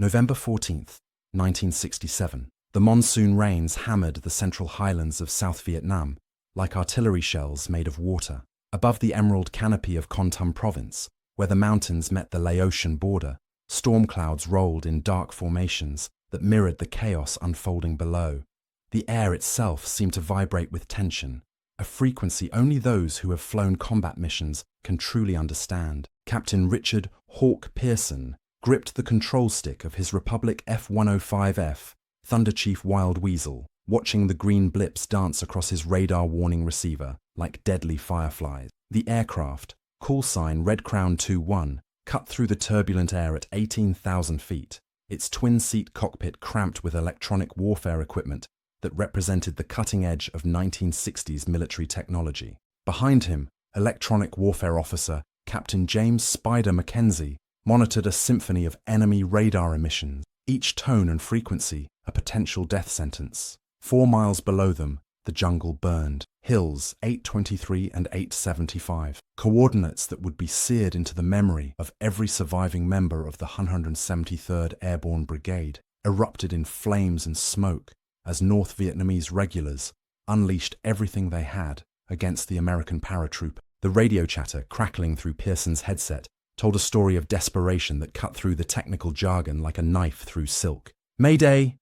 November 14th, 1967. The monsoon rains hammered the central highlands of South Vietnam like artillery shells made of water. Above the emerald canopy of Con Tum province, where the mountains met the Laotian border, storm clouds rolled in dark formations that mirrored the chaos unfolding below. The air itself seemed to vibrate with tension, a frequency only those who have flown combat missions can truly understand. Captain Richard "Hawk" Pearson gripped the control stick of his Republic F-105F, Thunder Chief Wild Weasel, watching the green blips dance across his radar warning receiver like deadly fireflies. The aircraft, call sign Red Crown 21, cut through the turbulent air at 18,000 feet, its twin-seat cockpit cramped with electronic warfare equipment that represented the cutting edge of 1960s military technology. Behind him, electronic warfare officer Captain James "Spider" Mackenzie monitored a symphony of enemy radar emissions, each tone and frequency a potential death sentence. 4 miles below them, the jungle burned. Hills 823 and 875, coordinates that would be seared into the memory of every surviving member of the 173rd Airborne Brigade, erupted in flames and smoke as North Vietnamese regulars unleashed everything they had against the American paratrooper. The radio chatter crackling through Pearson's headset told a story of desperation that cut through the technical jargon like a knife through silk. "Mayday!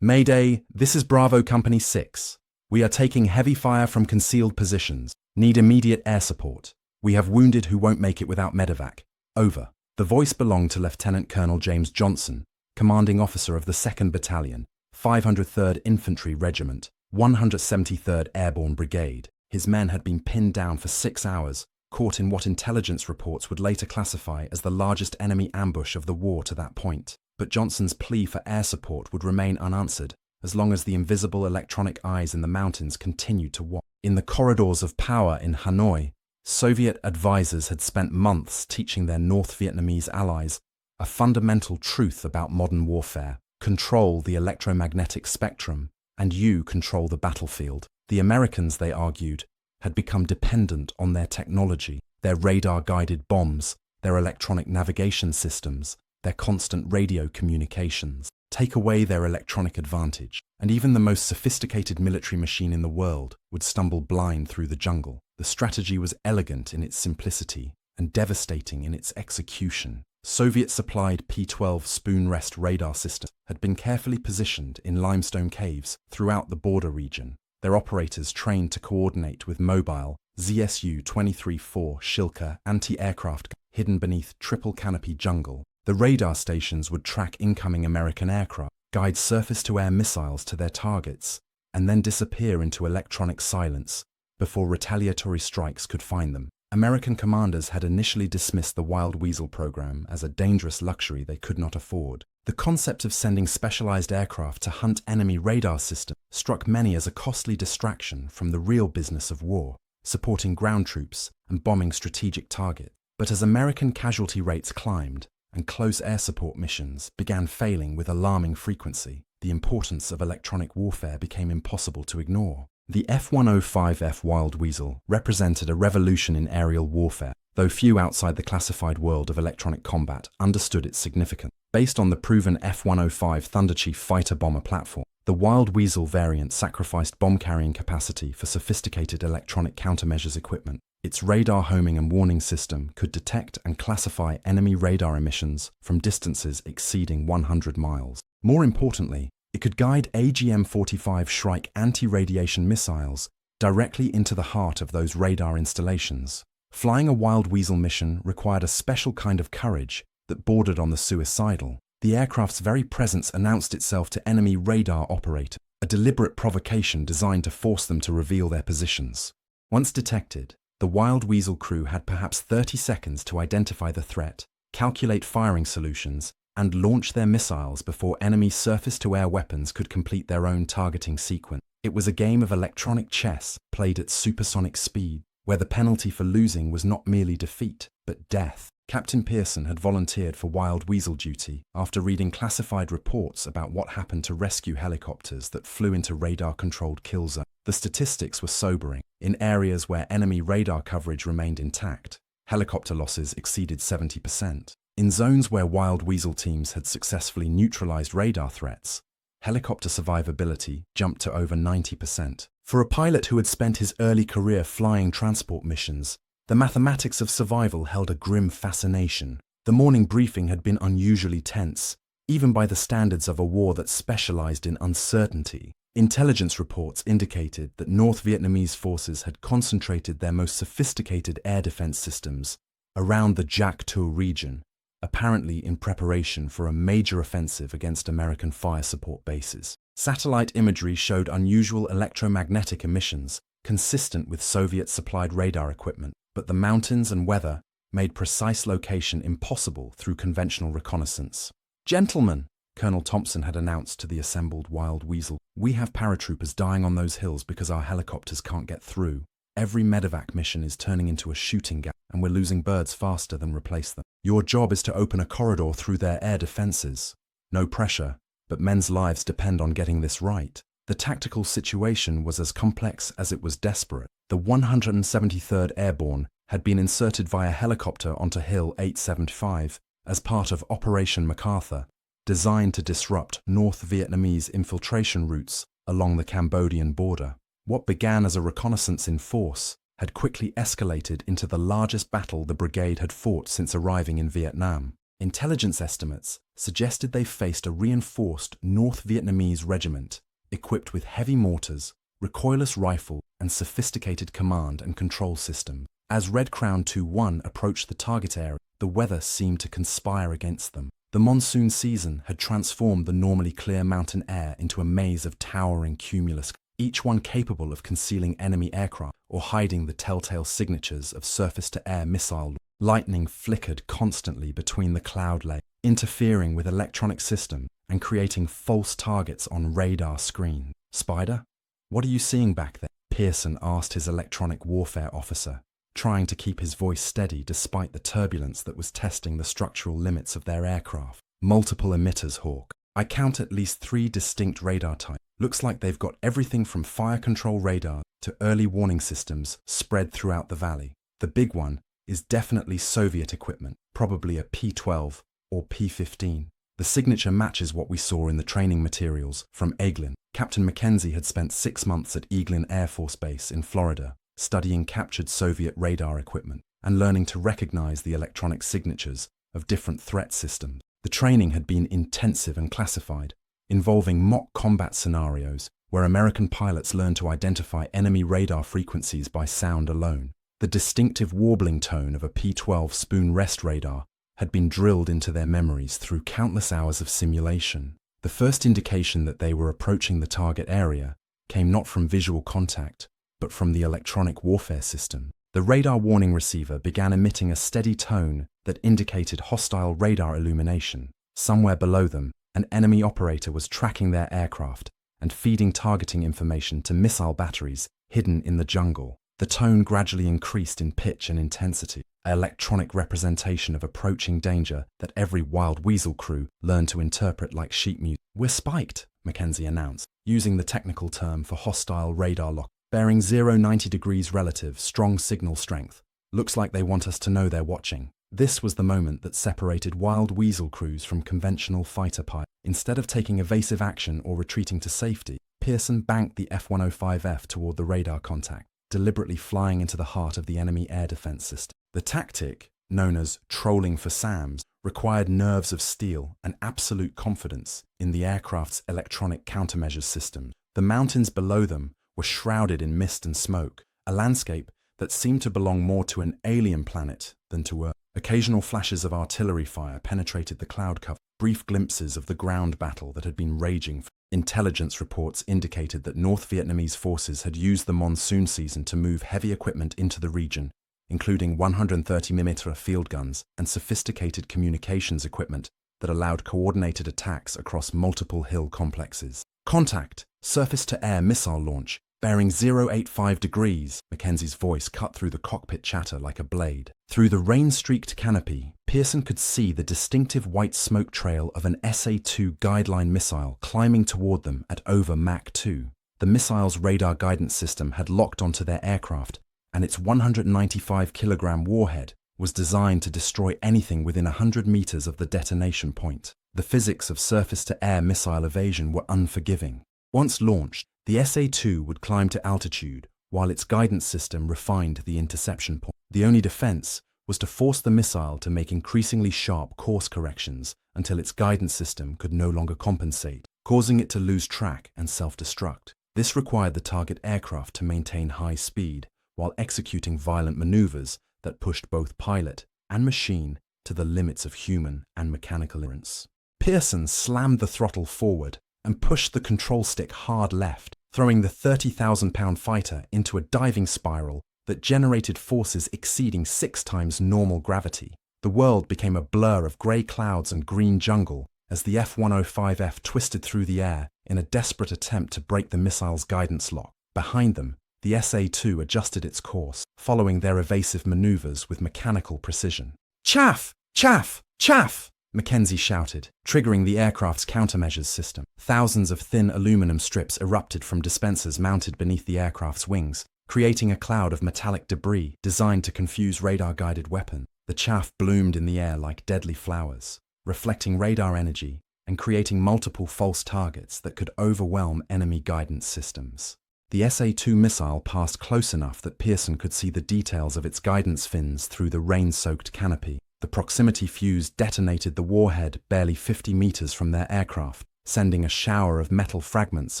Mayday, this is Bravo Company 6. We are taking heavy fire from concealed positions. Need immediate air support. We have wounded who won't make it without medevac. Over." The voice belonged to Lieutenant Colonel James Johnson, commanding officer of the 2nd Battalion, 503rd Infantry Regiment, 173rd Airborne Brigade. His men had been pinned down for 6 hours, caught in what intelligence reports would later classify as the largest enemy ambush of the war to that point. But Johnson's plea for air support would remain unanswered as long as the invisible electronic eyes in the mountains continued to watch. In the corridors of power in Hanoi, Soviet advisors had spent months teaching their North Vietnamese allies a fundamental truth about modern warfare: control the electromagnetic spectrum, and you control the battlefield. The Americans, they argued, had become dependent on their technology, their radar-guided bombs, their electronic navigation systems, their constant radio communications. Take away their electronic advantage, and even the most sophisticated military machine in the world would stumble blind through the jungle. The strategy was elegant in its simplicity and devastating in its execution. Soviet-supplied P-12 spoon-rest radar systems had been carefully positioned in limestone caves throughout the border region, their operators trained to coordinate with mobile ZSU-23-4 Shilka anti-aircraft hidden beneath triple-canopy jungle. The radar stations would track incoming American aircraft, guide surface-to-air missiles to their targets, and then disappear into electronic silence before retaliatory strikes could find them. American commanders had initially dismissed the Wild Weasel program as a dangerous luxury they could not afford. The concept of sending specialized aircraft to hunt enemy radar systems struck many as a costly distraction from the real business of war, supporting ground troops and bombing strategic targets. But as American casualty rates climbed, and close air support missions began failing with alarming frequency, the importance of electronic warfare became impossible to ignore. The F-105F Wild Weasel represented a revolution in aerial warfare, though few outside the classified world of electronic combat understood its significance. Based on the proven F-105 Thunder Chief fighter bomber platform, the Wild Weasel variant sacrificed bomb-carrying capacity for sophisticated electronic countermeasures equipment. Its radar homing and warning system could detect and classify enemy radar emissions from distances exceeding 100 miles. More importantly, it could guide AGM-45 Shrike anti-radiation missiles directly into the heart of those radar installations. Flying a Wild Weasel mission required a special kind of courage that bordered on the suicidal. The aircraft's very presence announced itself to enemy radar operators, a deliberate provocation designed to force them to reveal their positions. Once detected, the Wild Weasel crew had perhaps 30 seconds to identify the threat, calculate firing solutions, and launch their missiles before enemy surface-to-air weapons could complete their own targeting sequence. It was a game of electronic chess played at supersonic speed, where the penalty for losing was not merely defeat, but death. Captain Pearson had volunteered for Wild Weasel duty after reading classified reports about what happened to rescue helicopters that flew into radar-controlled kill zones. The statistics were sobering. In areas where enemy radar coverage remained intact, helicopter losses exceeded 70%. In zones where wild weasel teams had successfully neutralized radar threats, helicopter survivability jumped to over 90%. For a pilot who had spent his early career flying transport missions, the mathematics of survival held a grim fascination. The morning briefing had been unusually tense, even by the standards of a war that specialized in uncertainty. Intelligence reports indicated that North Vietnamese forces had concentrated their most sophisticated air defense systems around the Giak To region, apparently in preparation for a major offensive against American fire support bases. Satellite imagery showed unusual electromagnetic emissions consistent with Soviet-supplied radar equipment, but the mountains and weather made precise location impossible through conventional reconnaissance. "Gentlemen," Colonel Thompson had announced to the assembled wild weasel, "we have paratroopers dying on those hills because our helicopters can't get through. Every medevac mission is turning into a shooting gap, and we're losing birds faster than replace them. Your job is to open a corridor through their air defenses. No pressure, but men's lives depend on getting this right." The tactical situation was as complex as it was desperate. The 173rd Airborne had been inserted via helicopter onto Hill 875 as part of Operation MacArthur, designed to disrupt North Vietnamese infiltration routes along the Cambodian border. What began as a reconnaissance in force had quickly escalated into the largest battle the brigade had fought since arriving in Vietnam. Intelligence estimates suggested they faced a reinforced North Vietnamese regiment equipped with heavy mortars, recoilless rifle, and sophisticated command and control systems. As Red Crown 2-1 approached the target area, the weather seemed to conspire against them. The monsoon season had transformed the normally clear mountain air into a maze of towering cumulus, each one capable of concealing enemy aircraft or hiding the telltale signatures of surface-to-air missile. Lightning flickered constantly between the cloud layers, interfering with electronic systems and creating false targets on radar screens. "Spider, what are you seeing back there?" Pearson asked his electronic warfare officer, trying to keep his voice steady despite the turbulence that was testing the structural limits of their aircraft. "Multiple emitters, Hawk. I count at least 3 distinct radar types. Looks like they've got everything from fire control radar to early warning systems spread throughout the valley. The big one is definitely Soviet equipment, probably a P-12 or P-15. The signature matches what we saw in the training materials from Eglin." Captain Mackenzie had spent 6 months at Eglin Air Force Base in Florida, studying captured Soviet radar equipment and learning to recognize the electronic signatures of different threat systems. The training had been intensive and classified, involving mock combat scenarios where American pilots learned to identify enemy radar frequencies by sound alone. The distinctive warbling tone of a P-12 spoon rest radar had been drilled into their memories through countless hours of simulation. The first indication that they were approaching the target area came not from visual contact, but from the electronic warfare system. The radar warning receiver began emitting a steady tone that indicated hostile radar illumination. Somewhere below them, an enemy operator was tracking their aircraft and feeding targeting information to missile batteries hidden in the jungle. The tone gradually increased in pitch and intensity, an electronic representation of approaching danger that every wild weasel crew learned to interpret like sheet music. "We're spiked," Mackenzie announced, using the technical term for hostile radar lock. "Bearing 090 degrees relative, strong signal strength. Looks like they want us to know they're watching." This was the moment that separated wild weasel crews from conventional fighter pilots. Instead of taking evasive action or retreating to safety, Pearson banked the F-105F toward the radar contact, deliberately flying into the heart of the enemy air defense system. The tactic, known as trolling for SAMs, required nerves of steel and absolute confidence in the aircraft's electronic countermeasures system. The mountains below them were shrouded in mist and smoke, a landscape that seemed to belong more to an alien planet than to Earth. Occasional flashes of artillery fire penetrated the cloud cover, brief glimpses of the ground battle that had been raging. Intelligence reports indicated that North Vietnamese forces had used the monsoon season to move heavy equipment into the region, including 130mm field guns and sophisticated communications equipment that allowed coordinated attacks across multiple hill complexes. "Contact! Surface-to-air missile launch, bearing 085 degrees, Mackenzie's voice cut through the cockpit chatter like a blade. Through the rain-streaked canopy, Pearson could see the distinctive white smoke trail of an SA-2 guideline missile climbing toward them at over Mach 2. The missile's radar guidance system had locked onto their aircraft, and its 195-kilogram warhead was designed to destroy anything within 100 meters of the detonation point. The physics of surface-to-air missile evasion were unforgiving. Once launched, the SA-2 would climb to altitude, while its guidance system refined the interception point. The only defense was to force the missile to make increasingly sharp course corrections until its guidance system could no longer compensate, causing it to lose track and self-destruct. This required the target aircraft to maintain high speed while executing violent maneuvers that pushed both pilot and machine to the limits of human and mechanical endurance. Pearson slammed the throttle forward and pushed the control stick hard left, throwing the 30,000-pound fighter into a diving spiral that generated forces exceeding 6 times normal gravity. The world became a blur of grey clouds and green jungle as the F-105F twisted through the air in a desperate attempt to break the missile's guidance lock. Behind them, the SA-2 adjusted its course, following their evasive maneuvers with mechanical precision. "Chaff! Chaff! Chaff!" Mackenzie shouted, triggering the aircraft's countermeasures system. Thousands of thin aluminum strips erupted from dispensers mounted beneath the aircraft's wings, creating a cloud of metallic debris designed to confuse radar-guided weapons. The chaff bloomed in the air like deadly flowers, reflecting radar energy and creating multiple false targets that could overwhelm enemy guidance systems. The SA-2 missile passed close enough that Pearson could see the details of its guidance fins through the rain-soaked canopy. The proximity fuse detonated the warhead barely 50 meters from their aircraft, sending a shower of metal fragments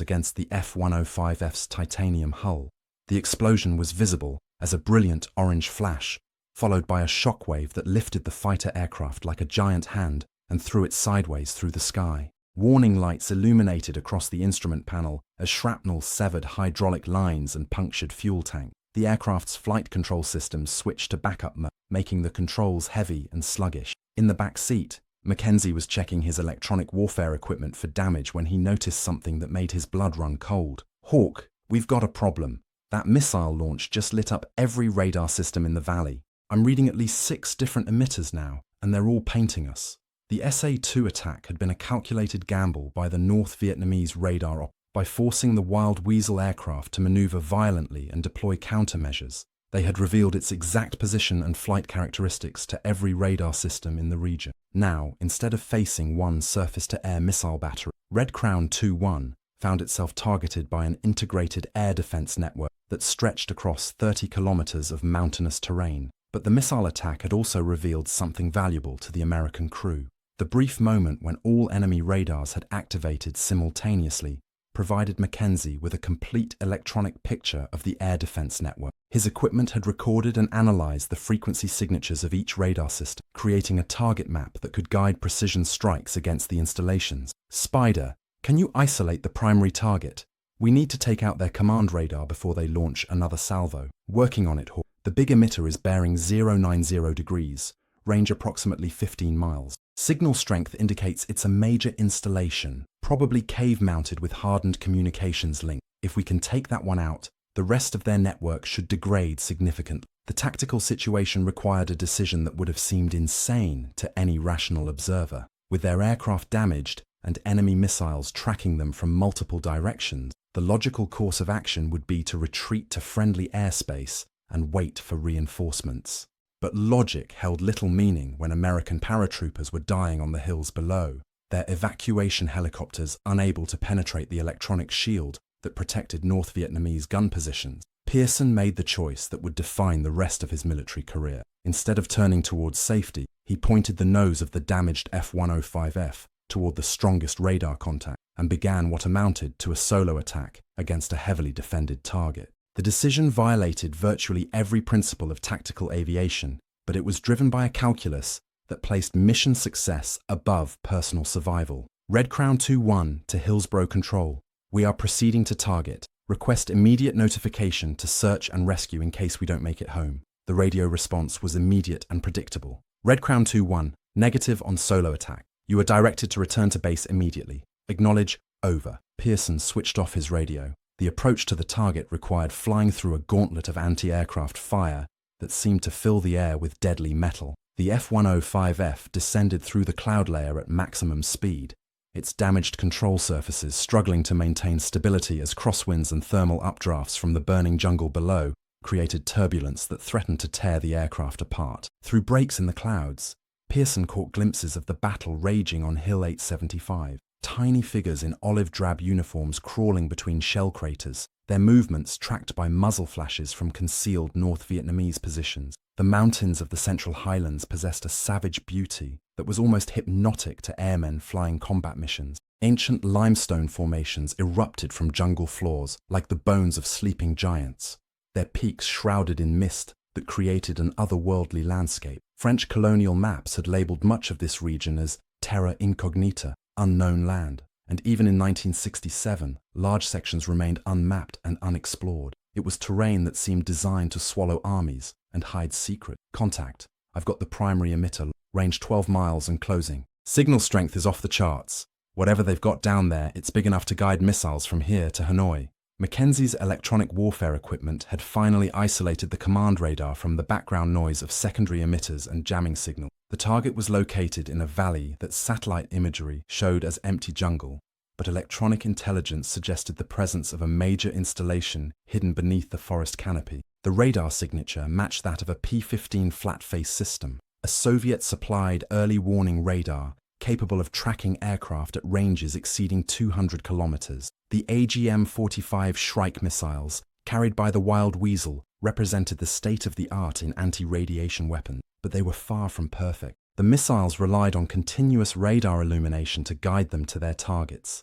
against the F-105F's titanium hull. The explosion was visible as a brilliant orange flash, followed by a shockwave that lifted the fighter aircraft like a giant hand and threw it sideways through the sky. Warning lights illuminated across the instrument panel as shrapnel severed hydraulic lines and punctured fuel tanks. The aircraft's flight control systems switched to backup mode, making the controls heavy and sluggish. In the back seat, Mackenzie was checking his electronic warfare equipment for damage when he noticed something that made his blood run cold. "Hawk, we've got a problem. That missile launch just lit up every radar system in the valley. I'm reading at least 6 different emitters now, and they're all painting us." The SA-2 attack had been a calculated gamble by the North Vietnamese radar op. By forcing the Wild Weasel aircraft to maneuver violently and deploy countermeasures, they had revealed its exact position and flight characteristics to every radar system in the region. Now, instead of facing one surface-to-air missile battery, Red Crown 2-1 found itself targeted by an integrated air defense network that stretched across 30 kilometers of mountainous terrain. But the missile attack had also revealed something valuable to the American crew. The brief moment when all enemy radars had activated simultaneously provided Mackenzie with a complete electronic picture of the air defense network. His equipment had recorded and analyzed the frequency signatures of each radar system, creating a target map that could guide precision strikes against the installations. "Spider, can you isolate the primary target? We need to take out their command radar before they launch another salvo." "Working on it, Hawk. The big emitter is bearing 090 degrees, range approximately 15 miles. Signal strength indicates it's a major installation, probably cave-mounted with hardened communications link. If we can take that one out, the rest of their network should degrade significantly." The tactical situation required a decision that would have seemed insane to any rational observer. With their aircraft damaged and enemy missiles tracking them from multiple directions, the logical course of action would be to retreat to friendly airspace and wait for reinforcements. But logic held little meaning when American paratroopers were dying on the hills below, their evacuation helicopters unable to penetrate the electronic shield that protected North Vietnamese gun positions. Pearson made the choice that would define the rest of his military career. Instead of turning towards safety, he pointed the nose of the damaged F-105F toward the strongest radar contact and began what amounted to a solo attack against a heavily defended target. The decision violated virtually every principle of tactical aviation, but it was driven by a calculus that placed mission success above personal survival. Red Crown 2-1 to Hillsborough Control. "We are proceeding to target. Request immediate notification to search and rescue in case we don't make it home." The radio response was immediate and predictable. "Red Crown 2-1, negative on solo attack. You are directed to return to base immediately. Acknowledge, over." Pearson switched off his radio. The approach to the target required flying through a gauntlet of anti-aircraft fire that seemed to fill the air with deadly metal. The F-105F descended through the cloud layer at maximum speed, its damaged control surfaces struggling to maintain stability as crosswinds and thermal updrafts from the burning jungle below created turbulence that threatened to tear the aircraft apart. Through breaks in the clouds, Pearson caught glimpses of the battle raging on Hill 875. Tiny figures in olive-drab uniforms crawling between shell craters, their movements tracked by muzzle flashes from concealed North Vietnamese positions. The mountains of the Central Highlands possessed a savage beauty that was almost hypnotic to airmen flying combat missions. Ancient limestone formations erupted from jungle floors like the bones of sleeping giants, their peaks shrouded in mist that created an otherworldly landscape. French colonial maps had labeled much of this region as terra incognita, unknown land, and even in 1967, large sections remained unmapped and unexplored. It was terrain that seemed designed to swallow armies and hide secret. Contact. I've got the primary emitter, range 12 miles and closing. Signal strength is off the charts. Whatever they've got down there, it's big enough to guide missiles from here to Hanoi. Mackenzie's electronic warfare equipment had finally isolated the command radar from the background noise of secondary emitters and jamming signal. The target was located in a valley that satellite imagery showed as empty jungle, but electronic intelligence suggested the presence of a major installation hidden beneath the forest canopy. The radar signature matched that of a P-15 flat-face system, a Soviet-supplied early warning radar capable of tracking aircraft at ranges exceeding 200 kilometers. The AGM-45 Shrike missiles, carried by the Wild Weasel, represented the state-of-the-art in anti-radiation weapons, but they were far from perfect. The missiles relied on continuous radar illumination to guide them to their targets.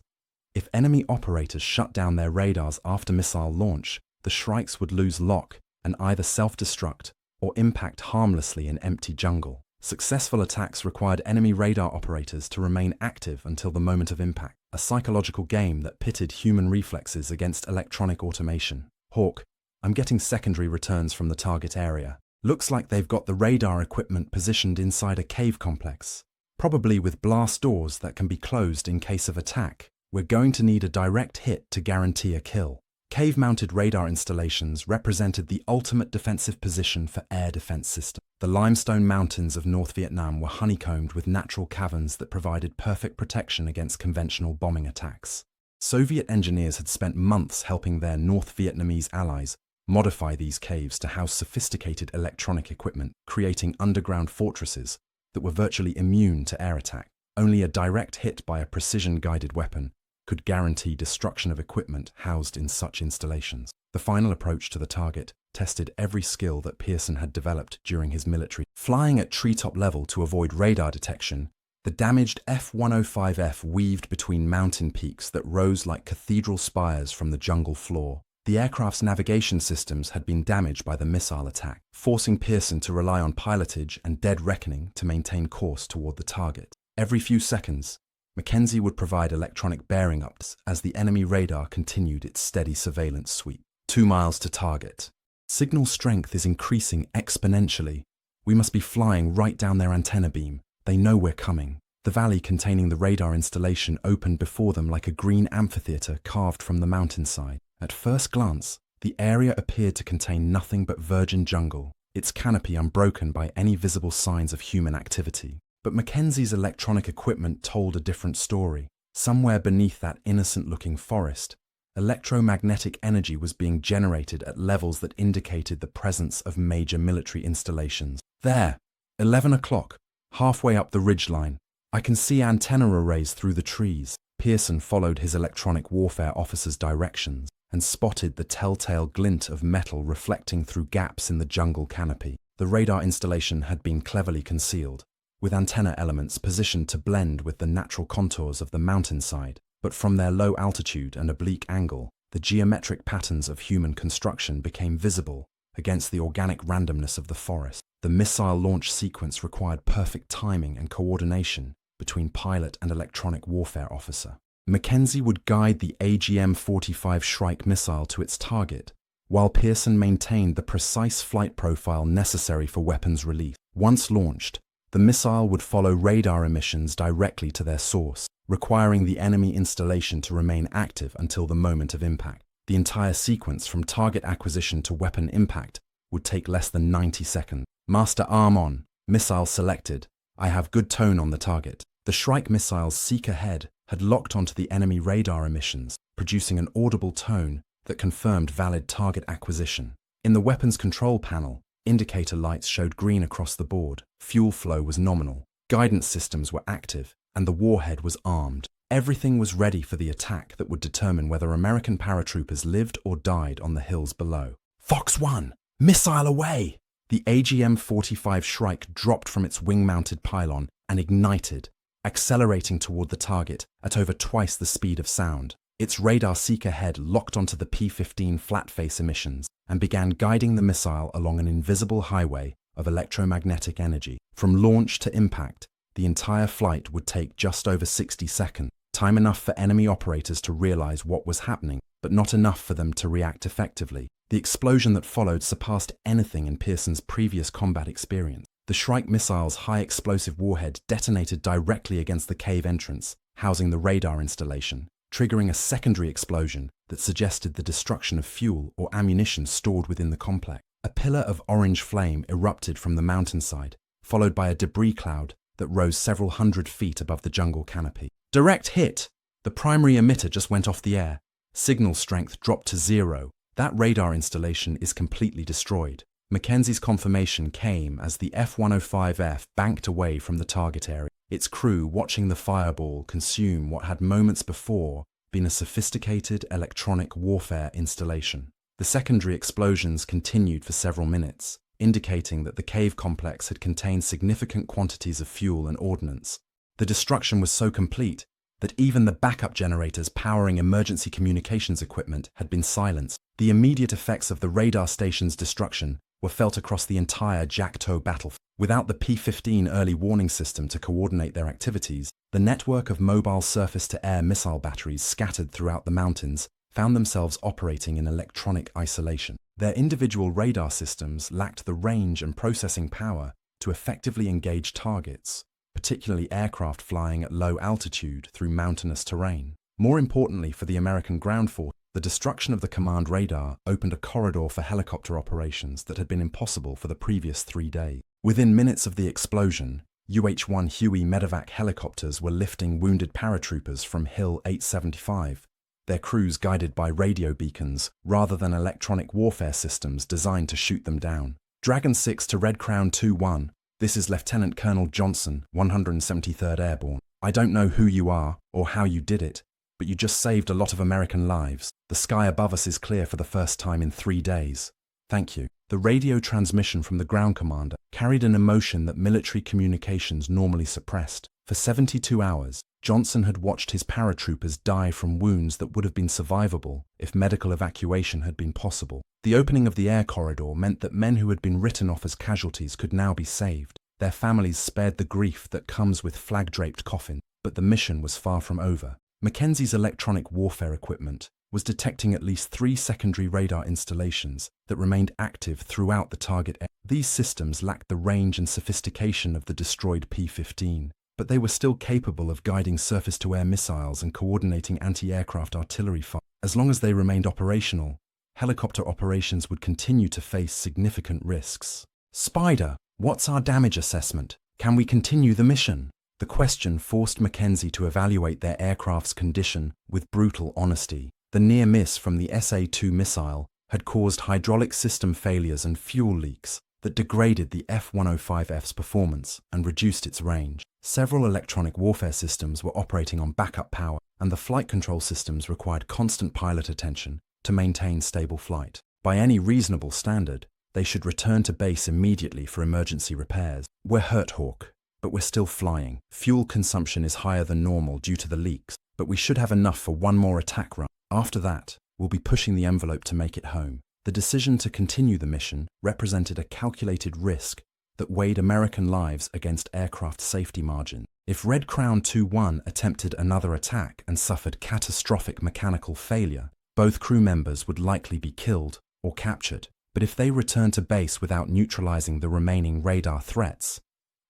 If enemy operators shut down their radars after missile launch, the Shrikes would lose lock and either self-destruct or impact harmlessly in empty jungle. Successful attacks required enemy radar operators to remain active until the moment of impact, a psychological game that pitted human reflexes against electronic automation. Hawk, I'm getting secondary returns from the target area. Looks like they've got the radar equipment positioned inside a cave complex, probably with blast doors that can be closed in case of attack. We're going to need a direct hit to guarantee a kill. Cave-mounted radar installations represented the ultimate defensive position for air defense systems. The limestone mountains of North Vietnam were honeycombed with natural caverns that provided perfect protection against conventional bombing attacks. Soviet engineers had spent months helping their North Vietnamese allies modify these caves to house sophisticated electronic equipment, creating underground fortresses that were virtually immune to air attack. Only a direct hit by a precision-guided weapon could guarantee destruction of equipment housed in such installations. The final approach to the target tested every skill that Pearson had developed during his military. Flying at treetop level to avoid radar detection, the damaged F-105F weaved between mountain peaks that rose like cathedral spires from the jungle floor. The aircraft's navigation systems had been damaged by the missile attack, forcing Pearson to rely on pilotage and dead reckoning to maintain course toward the target. Every few seconds, Mackenzie would provide electronic bearing ups as the enemy radar continued its steady surveillance sweep. 2 miles to target. Signal strength is increasing exponentially. We must be flying right down their antenna beam. They know we're coming. The valley containing the radar installation opened before them like a green amphitheater carved from the mountainside. At first glance, the area appeared to contain nothing but virgin jungle, its canopy unbroken by any visible signs of human activity. But Mackenzie's electronic equipment told a different story. Somewhere beneath that innocent-looking forest, electromagnetic energy was being generated at levels that indicated the presence of major military installations. There, 11 o'clock, halfway up the ridgeline, I can see antenna arrays through the trees. Pearson followed his electronic warfare officer's directions and spotted the telltale glint of metal reflecting through gaps in the jungle canopy. The radar installation had been cleverly concealed, with antenna elements positioned to blend with the natural contours of the mountainside, but from their low altitude and oblique angle, the geometric patterns of human construction became visible against the organic randomness of the forest. The missile launch sequence required perfect timing and coordination between pilot and electronic warfare officer. Mackenzie would guide the AGM-45 Shrike missile to its target, while Pearson maintained the precise flight profile necessary for weapons release. Once launched, the missile would follow radar emissions directly to their source, requiring the enemy installation to remain active until the moment of impact. The entire sequence from target acquisition to weapon impact would take less than 90 seconds. Master arm on. Missile selected. I have good tone on the target. The Shrike missile's seeker head had locked onto the enemy radar emissions, producing an audible tone that confirmed valid target acquisition. In the weapons control panel, indicator lights showed green across the board, fuel flow was nominal, guidance systems were active, and the warhead was armed. Everything was ready for the attack that would determine whether American paratroopers lived or died on the hills below. Fox 1! Missile away! The AGM-45 Shrike dropped from its wing-mounted pylon and ignited, accelerating toward the target at over twice the speed of sound. Its radar seeker head locked onto the P-15 flat-face emissions and began guiding the missile along an invisible highway of electromagnetic energy. From launch to impact, the entire flight would take just over 60 seconds, time enough for enemy operators to realize what was happening, but not enough for them to react effectively. The explosion that followed surpassed anything in Pearson's previous combat experience. The Shrike missile's high-explosive warhead detonated directly against the cave entrance, housing the radar installation, triggering a secondary explosion that suggested the destruction of fuel or ammunition stored within the complex. A pillar of orange flame erupted from the mountainside, followed by a debris cloud that rose several hundred feet above the jungle canopy. Direct hit! The primary emitter just went off the air. Signal strength dropped to 0. That radar installation is completely destroyed. Mackenzie's confirmation came as the F-105F banked away from the target area, its crew watching the fireball consume what had moments before been a sophisticated electronic warfare installation. The secondary explosions continued for several minutes, indicating that the cave complex had contained significant quantities of fuel and ordnance. The destruction was so complete that even the backup generators powering emergency communications equipment had been silenced. The immediate effects of the radar station's destruction were felt across the entire Jacktow battlefield. Without the P-15 early warning system to coordinate their activities, the network of mobile surface-to-air missile batteries scattered throughout the mountains found themselves operating in electronic isolation. Their individual radar systems lacked the range and processing power to effectively engage targets, particularly aircraft flying at low altitude through mountainous terrain. More importantly for the American ground force, the destruction of the command radar opened a corridor for helicopter operations that had been impossible for the previous 3 days. Within minutes of the explosion, UH-1 Huey medevac helicopters were lifting wounded paratroopers from Hill 875, their crews guided by radio beacons rather than electronic warfare systems designed to shoot them down. Dragon 6 to Red Crown 2-1. This is Lieutenant Colonel Johnson, 173rd Airborne. I don't know who you are or how you did it, but you just saved a lot of American lives. The sky above us is clear for the first time in 3 days. Thank you. The radio transmission from the ground commander carried an emotion that military communications normally suppressed. For 72 hours, Johnson had watched his paratroopers die from wounds that would have been survivable if medical evacuation had been possible. The opening of the air corridor meant that men who had been written off as casualties could now be saved. Their families spared the grief that comes with flag-draped coffins, but the mission was far from over. Mackenzie's electronic warfare equipment was detecting at least 3 secondary radar installations that remained active throughout the target area. These systems lacked the range and sophistication of the destroyed P-15, but they were still capable of guiding surface-to-air missiles and coordinating anti-aircraft artillery fire. As long as they remained operational, helicopter operations would continue to face significant risks. Spider, what's our damage assessment? Can we continue the mission? The question forced Mackenzie to evaluate their aircraft's condition with brutal honesty. The near miss from the SA-2 missile had caused hydraulic system failures and fuel leaks that degraded the F-105F's performance and reduced its range. Several electronic warfare systems were operating on backup power, and the flight control systems required constant pilot attention to maintain stable flight. By any reasonable standard, they should return to base immediately for emergency repairs. We're hurt, Hawk, but we're still flying. Fuel consumption is higher than normal due to the leaks, but we should have enough for one more attack run. After that, we'll be pushing the envelope to make it home. The decision to continue the mission represented a calculated risk that weighed American lives against aircraft safety margin. If Red Crown 2-1 attempted another attack and suffered catastrophic mechanical failure, both crew members would likely be killed or captured. But if they returned to base without neutralizing the remaining radar threats,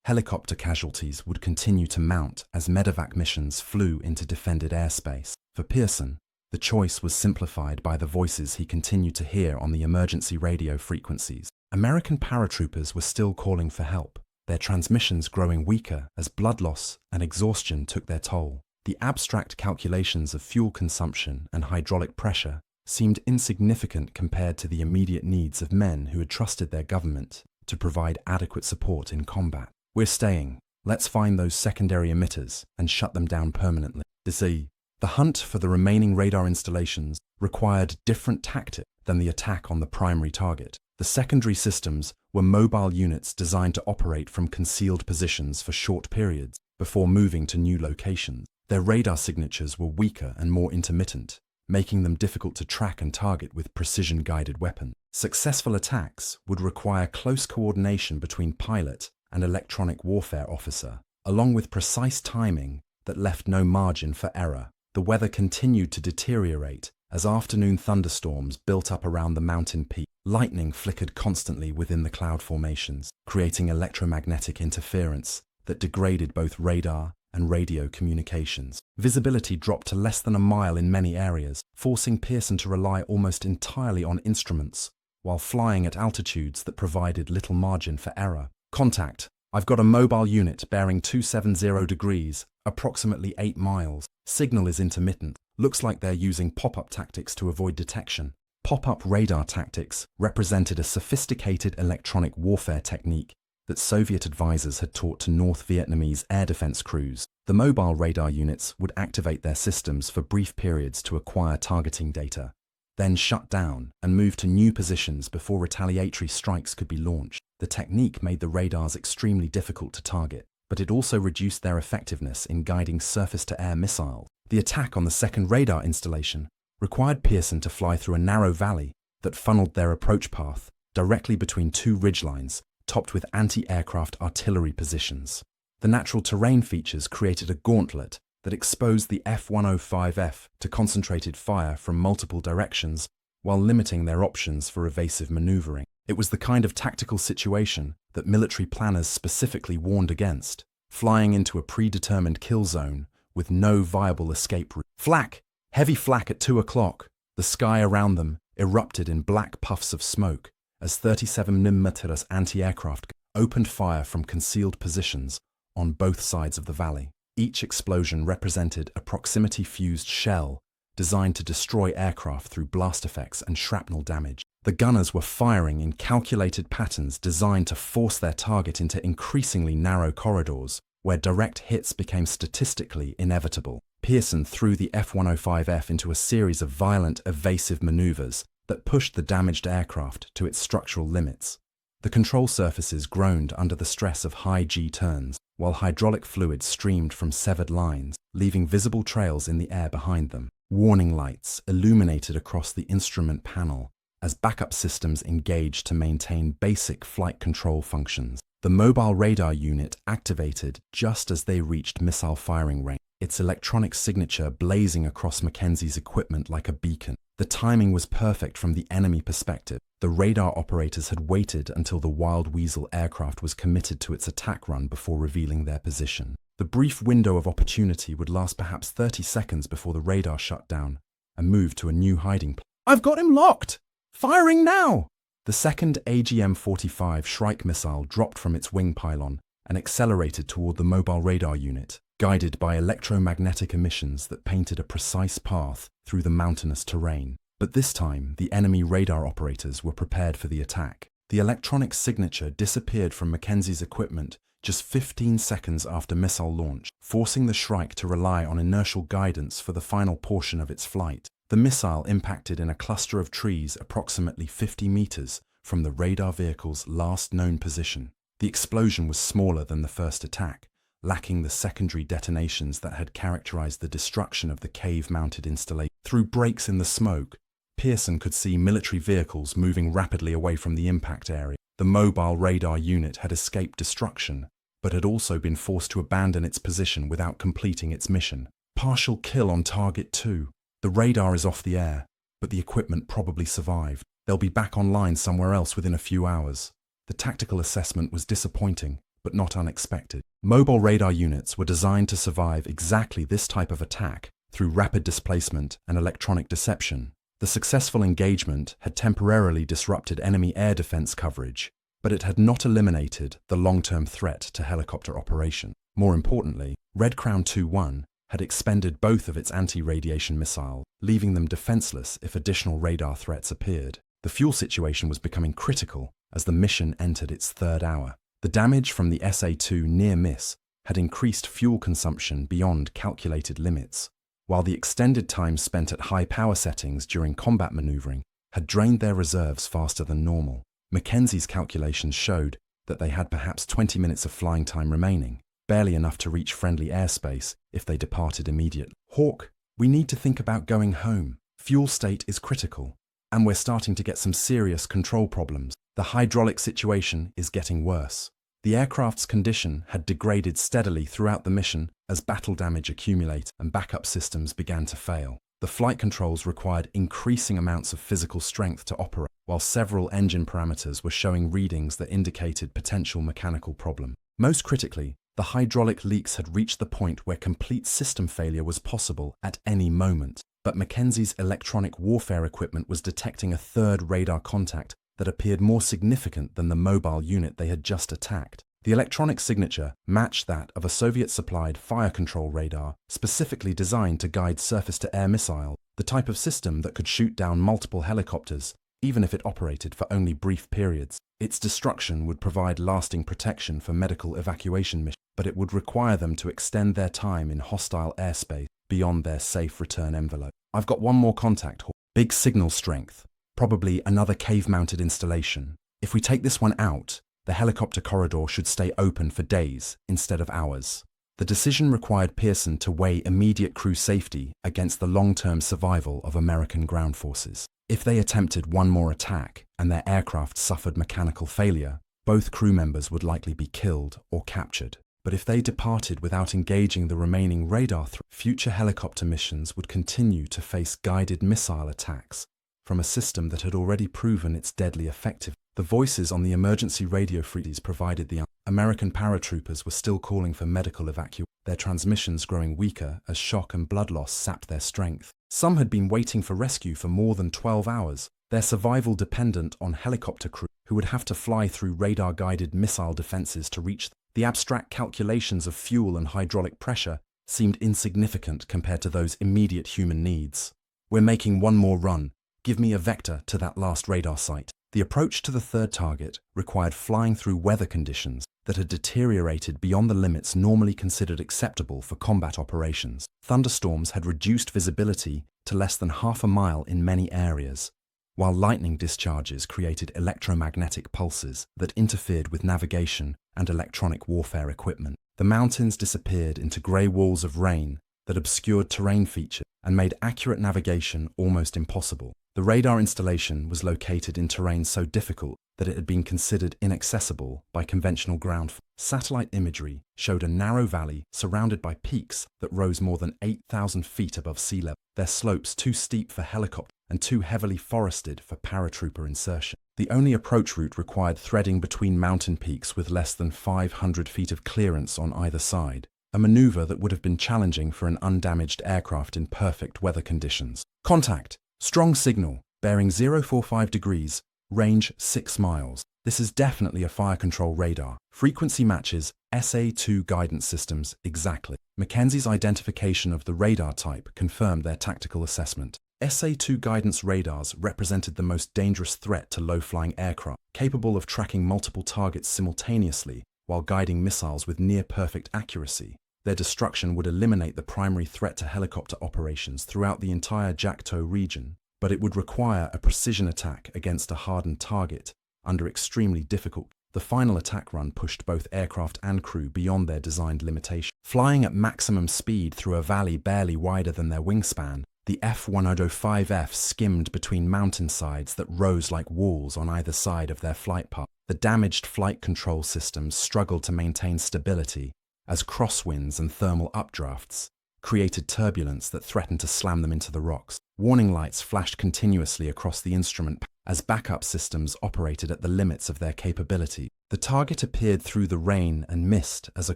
helicopter casualties would continue to mount as medevac missions flew into defended airspace. For Pearson, the choice was simplified by the voices he continued to hear on the emergency radio frequencies. American paratroopers were still calling for help, their transmissions growing weaker as blood loss and exhaustion took their toll. The abstract calculations of fuel consumption and hydraulic pressure seemed insignificant compared to the immediate needs of men who had trusted their government to provide adequate support in combat. We're staying. Let's find those secondary emitters and shut them down permanently. The hunt for the remaining radar installations required different tactics than the attack on the primary target. The secondary systems were mobile units designed to operate from concealed positions for short periods before moving to new locations. Their radar signatures were weaker and more intermittent, making them difficult to track and target with precision-guided weapons. Successful attacks would require close coordination between pilot and electronic warfare officer, along with precise timing that left no margin for error. The weather continued to deteriorate as afternoon thunderstorms built up around the mountain peak. Lightning flickered constantly within the cloud formations, creating electromagnetic interference that degraded both radar and radio communications. Visibility dropped to less than a mile in many areas, forcing Pearson to rely almost entirely on instruments while flying at altitudes that provided little margin for error. Contact. I've got a mobile unit bearing 270 degrees, approximately 8 miles. Signal is intermittent. Looks like they're using pop-up tactics to avoid detection. Pop-up radar tactics represented a sophisticated electronic warfare technique that Soviet advisors had taught to North Vietnamese air defense crews. The mobile radar units would activate their systems for brief periods to acquire targeting data, then shut down and move to new positions before retaliatory strikes could be launched. The technique made the radars extremely difficult to target, but it also reduced their effectiveness in guiding surface-to-air missiles. The attack on the second radar installation required Pearson to fly through a narrow valley that funneled their approach path directly between two ridgelines topped with anti-aircraft artillery positions. The natural terrain features created a gauntlet that exposed the F-105F to concentrated fire from multiple directions while limiting their options for evasive maneuvering. It was the kind of tactical situation that military planners specifically warned against, flying into a predetermined kill zone with no viable escape route. Flak! Heavy flak at 2 o'clock. The sky around them erupted in black puffs of smoke as 37mm anti-aircraft opened fire from concealed positions on both sides of the valley. Each explosion represented a proximity-fused shell designed to destroy aircraft through blast effects and shrapnel damage. The gunners were firing in calculated patterns designed to force their target into increasingly narrow corridors, where direct hits became statistically inevitable. Pearson threw the F-105F into a series of violent, evasive maneuvers that pushed the damaged aircraft to its structural limits. The control surfaces groaned under the stress of high G turns, while hydraulic fluid streamed from severed lines, leaving visible trails in the air behind them. Warning lights illuminated across the instrument panel as backup systems engaged to maintain basic flight control functions. The mobile radar unit activated just as they reached missile firing range, its electronic signature blazing across Mackenzie's equipment like a beacon. The timing was perfect from the enemy perspective. The radar operators had waited until the Wild Weasel aircraft was committed to its attack run before revealing their position. The brief window of opportunity would last perhaps 30 seconds before the radar shut down and moved to a new hiding place. I've got him locked! Firing now! The second AGM-45 Shrike missile dropped from its wing pylon and accelerated toward the mobile radar unit, guided by electromagnetic emissions that painted a precise path through the mountainous terrain. But this time, the enemy radar operators were prepared for the attack. The electronic signature disappeared from Mackenzie's equipment just 15 seconds after missile launch, forcing the Shrike to rely on inertial guidance for the final portion of its flight. The missile impacted in a cluster of trees approximately 50 meters from the radar vehicle's last known position. The explosion was smaller than the first attack, lacking the secondary detonations that had characterized the destruction of the cave-mounted installation. Through breaks in the smoke, Pearson could see military vehicles moving rapidly away from the impact area. The mobile radar unit had escaped destruction, but had also been forced to abandon its position without completing its mission. Partial kill on target 2. The radar is off the air, but the equipment probably survived. They'll be back online somewhere else within a few hours. The tactical assessment was disappointing, but not unexpected. Mobile radar units were designed to survive exactly this type of attack through rapid displacement and electronic deception. The successful engagement had temporarily disrupted enemy air defense coverage, but it had not eliminated the long-term threat to helicopter operation. More importantly, Red Crown 2-1 had expended both of its anti-radiation missiles, leaving them defenseless if additional radar threats appeared. The fuel situation was becoming critical as the mission entered its third hour. The damage from the SA-2 near miss had increased fuel consumption beyond calculated limits, while the extended time spent at high power settings during combat maneuvering had drained their reserves faster than normal. Mackenzie's calculations showed that they had perhaps 20 minutes of flying time remaining, barely enough to reach friendly airspace if they departed immediately. Hawk, we need to think about going home. Fuel state is critical, and we're starting to get some serious control problems. The hydraulic situation is getting worse. The aircraft's condition had degraded steadily throughout the mission as battle damage accumulated and backup systems began to fail. The flight controls required increasing amounts of physical strength to operate, while several engine parameters were showing readings that indicated potential mechanical problem. Most critically, the hydraulic leaks had reached the point where complete system failure was possible at any moment. But Mackenzie's electronic warfare equipment was detecting a third radar contact that appeared more significant than the mobile unit they had just attacked. The electronic signature matched that of a Soviet-supplied fire control radar specifically designed to guide surface-to-air missiles, the type of system that could shoot down multiple helicopters, even if it operated for only brief periods. Its destruction would provide lasting protection for medical evacuation missions, but it would require them to extend their time in hostile airspace beyond their safe return envelope. I've got one more contact. Big signal strength. Probably another cave-mounted installation. If we take this one out, the helicopter corridor should stay open for days instead of hours. The decision required Pearson to weigh immediate crew safety against the long-term survival of American ground forces. If they attempted one more attack and their aircraft suffered mechanical failure, both crew members would likely be killed or captured. But if they departed without engaging the remaining radar threat, future helicopter missions would continue to face guided missile attacks from a system that had already proven its deadly effectiveness. The voices on the emergency radio frequencies provided the American paratroopers were still calling for medical evacuation, their transmissions growing weaker as shock and blood loss sapped their strength. Some had been waiting for rescue for more than 12 hours, their survival dependent on helicopter crew who would have to fly through radar-guided missile defenses to reach them. The abstract calculations of fuel and hydraulic pressure seemed insignificant compared to those immediate human needs. We're making one more run. Give me a vector to that last radar site. The approach to the third target required flying through weather conditions that had deteriorated beyond the limits normally considered acceptable for combat operations. Thunderstorms had reduced visibility to less than half a mile in many areas, while lightning discharges created electromagnetic pulses that interfered with navigation and electronic warfare equipment. The mountains disappeared into grey walls of rain that obscured terrain features and made accurate navigation almost impossible. The radar installation was located in terrain so difficult that it had been considered inaccessible by conventional ground force. Satellite imagery showed a narrow valley surrounded by peaks that rose more than 8,000 feet above sea level, their slopes too steep for helicopters and too heavily forested for paratrooper insertion. The only approach route required threading between mountain peaks with less than 500 feet of clearance on either side, a maneuver that would have been challenging for an undamaged aircraft in perfect weather conditions. Contact! Strong signal, bearing 045 degrees, range 6 miles. This is definitely a fire control radar. Frequency matches SA-2 guidance systems exactly. Mackenzie's identification of the radar type confirmed their tactical assessment. SA-2 guidance radars represented the most dangerous threat to low-flying aircraft, capable of tracking multiple targets simultaneously while guiding missiles with near-perfect accuracy. Their destruction would eliminate the primary threat to helicopter operations throughout the entire Jakto region, but it would require a precision attack against a hardened target under extremely difficult. The final attack run pushed both aircraft and crew beyond their designed limitation. Flying at maximum speed through a valley barely wider than their wingspan, the F-105F skimmed between mountainsides that rose like walls on either side of their flight path. The damaged flight control systems struggled to maintain stability as crosswinds and thermal updrafts created turbulence that threatened to slam them into the rocks. Warning lights flashed continuously across the instrument as backup systems operated at the limits of their capability. The target appeared through the rain and mist as a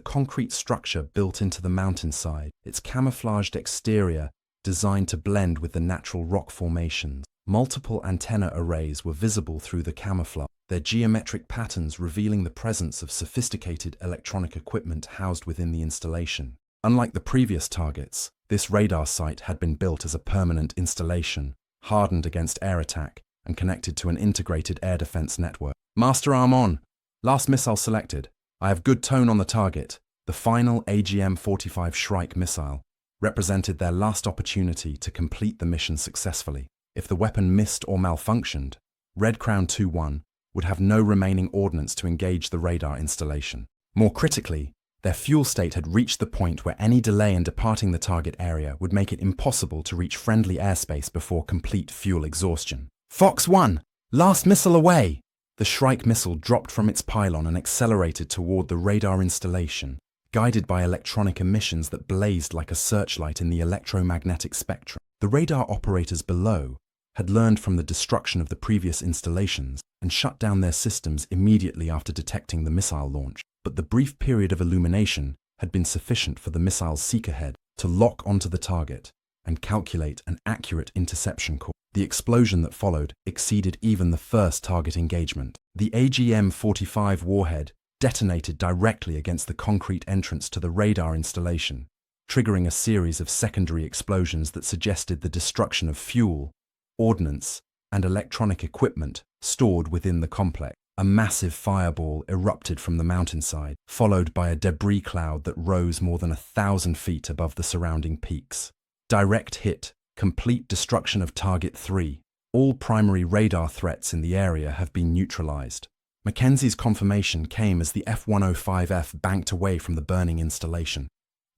concrete structure built into the mountainside, its camouflaged exterior designed to blend with the natural rock formations. Multiple antenna arrays were visible through the camouflage, their geometric patterns revealing the presence of sophisticated electronic equipment housed within the installation. Unlike the previous targets, this radar site had been built as a permanent installation, hardened against air attack, and connected to an integrated air defense network. Master arm on. Last missile selected. I have good tone on the target. The final AGM-45 Shrike missile represented their last opportunity to complete the mission successfully. If the weapon missed or malfunctioned, Red Crown 2-1 would have no remaining ordnance to engage the radar installation. More critically, their fuel state had reached the point where any delay in departing the target area would make it impossible to reach friendly airspace before complete fuel exhaustion. Fox 1! Last missile away! The Shrike missile dropped from its pylon and accelerated toward the radar installation, guided by electronic emissions that blazed like a searchlight in the electromagnetic spectrum. The radar operators below had learned from the destruction of the previous installations and shut down their systems immediately after detecting the missile launch. But the brief period of illumination had been sufficient for the missile's seeker head to lock onto the target and calculate an accurate interception course. The explosion that followed exceeded even the first target engagement. The AGM-45 warhead detonated directly against the concrete entrance to the radar installation, triggering a series of secondary explosions that suggested the destruction of fuel, ordnance, and electronic equipment stored within the complex. A massive fireball erupted from the mountainside, followed by a debris cloud that rose more than 1,000 feet above the surrounding peaks. Direct hit, complete destruction of Target 3. All primary radar threats in the area have been neutralized. Mackenzie's confirmation came as the F-105F banked away from the burning installation,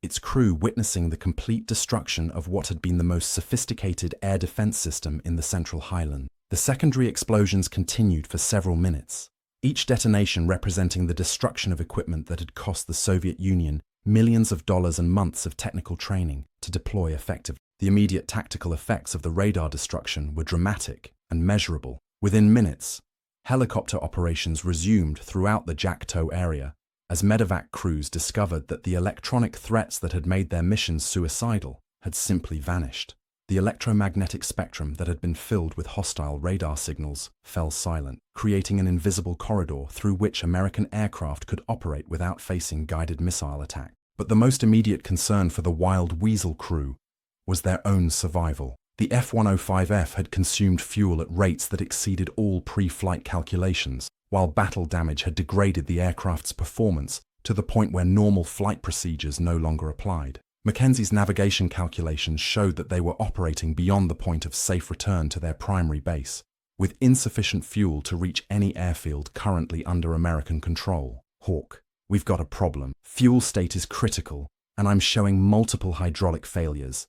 its crew witnessing the complete destruction of what had been the most sophisticated air defense system in the Central Highlands. The secondary explosions continued for several minutes, each detonation representing the destruction of equipment that had cost the Soviet Union millions of dollars and months of technical training to deploy effectively. The immediate tactical effects of the radar destruction were dramatic and measurable. Within minutes, helicopter operations resumed throughout the Jakto area as medevac crews discovered that the electronic threats that had made their missions suicidal had simply vanished. The electromagnetic spectrum that had been filled with hostile radar signals fell silent, creating an invisible corridor through which American aircraft could operate without facing guided missile attack. But the most immediate concern for the Wild Weasel crew was their own survival. The F-105F had consumed fuel at rates that exceeded all pre-flight calculations, while battle damage had degraded the aircraft's performance to the point where normal flight procedures no longer applied. Mackenzie's navigation calculations showed that they were operating beyond the point of safe return to their primary base, with insufficient fuel to reach any airfield currently under American control. Hawk, we've got a problem. Fuel state is critical, and I'm showing multiple hydraulic failures.